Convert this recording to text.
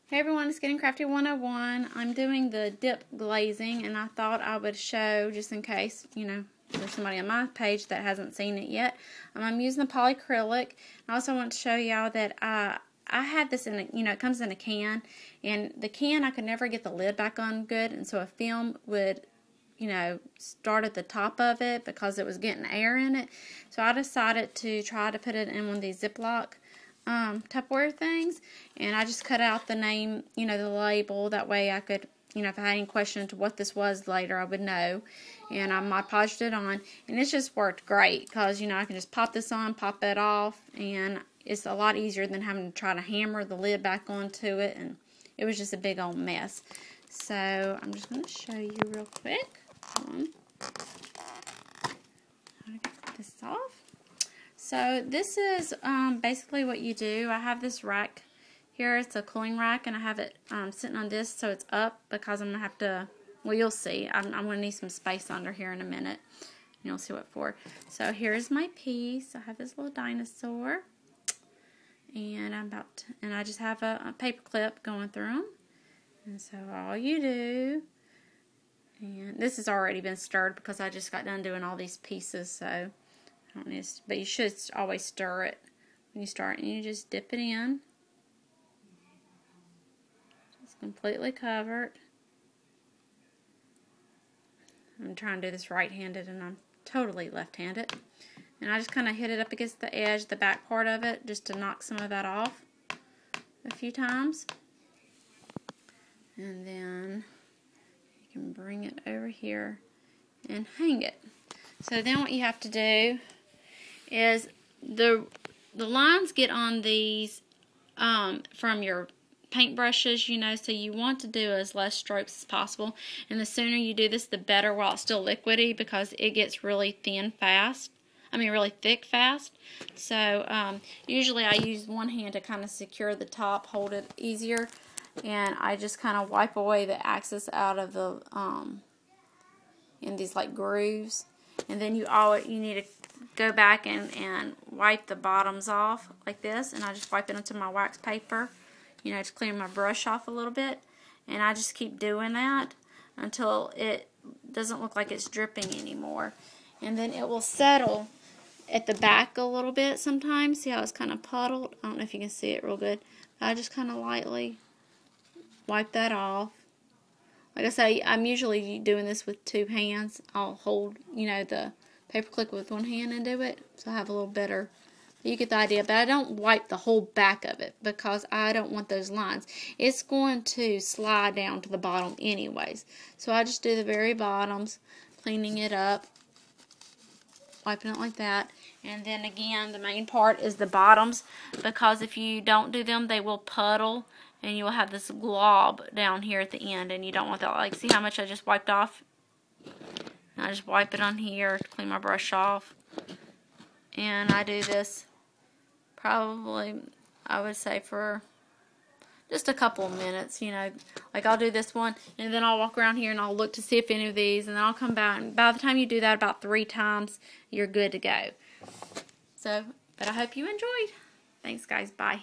Hey everyone, it's Getting Crafty 101. I'm doing the dip glazing, and I thought I would show, just in case, there's somebody on my page that hasn't seen it yet. I'm using the polycrylic. I also want to show y'all that I had this in a, it comes in a can, and the can I could never get the lid back on good, and so a film would, start at the top of it because it was getting air in it. So I decided to try to put it in one of these Ziploc Tupperware things, and I just cut out the name, the label. That way I could, if I had any questions to what this was later, I would know. And I polished it on, and it just worked great because, I can just pop this on, pop that off, and it's a lot easier than having to try to hammer the lid back onto it, and it was just a big old mess. So I'm just going to show you real quick. Hold on. How to get this off. So this is basically what you do. I have this rack here. It's a cooling rack, and I have it sitting on this so it's up because I'm going to have to, well, you'll see. I'm going to need some space under here in a minute. And you'll see what for. So here's my piece. I have this little dinosaur. And I just have a paper clip going through them. And so all you do, and this has already been stirred because I just got done doing all these pieces, so but you should always stir it when you start, and you just dip it in. It's completely covered. I'm trying to do this right-handed, and I'm totally left-handed. And I just kind of hit it up against the edge, the back part of it, just to knock some of that off a few times. And then you can bring it over here and hang it. So then what you have to do is the lines get on these from your paintbrushes, so you want to do as less strokes as possible. And the sooner you do this, the better while it's still liquidy, because it gets really thin fast. Really thick fast. So usually I use one hand to kind of secure the top, hold it easier, and I just kind of wipe away the excess out of the in these like grooves. And then you need to go back and wipe the bottoms off like this, and I just wipe it onto my wax paper, to clean my brush off a little bit, and I just keep doing that until it doesn't look like it's dripping anymore. And then it will settle at the back a little bit sometimes. See how it's kind of puddled? I don't know if you can see it real good. I just kind of lightly wipe that off. Like I say, I'm usually doing this with two hands. I'll hold, the paper clip with one hand and do it, so I have a little better, you get the idea. But I don't wipe the whole back of it because I don't want those lines. It's going to slide down to the bottom anyways. So I just do the very bottoms, cleaning it up, wiping it like that. And then again, the main part is the bottoms, because if you don't do them, they will puddle, and you will have this glob down here at the end, and you don't want that. Like, see how much I just wiped off? And I just wipe it on here to clean my brush off. And I do this probably, I would say, for just a couple of minutes, Like, I'll do this one, and then I'll walk around here and I'll look to see if any of these, and then I'll come back, and by the time you do that about 3 times, you're good to go. So, but I hope you enjoyed. Thanks, guys. Bye.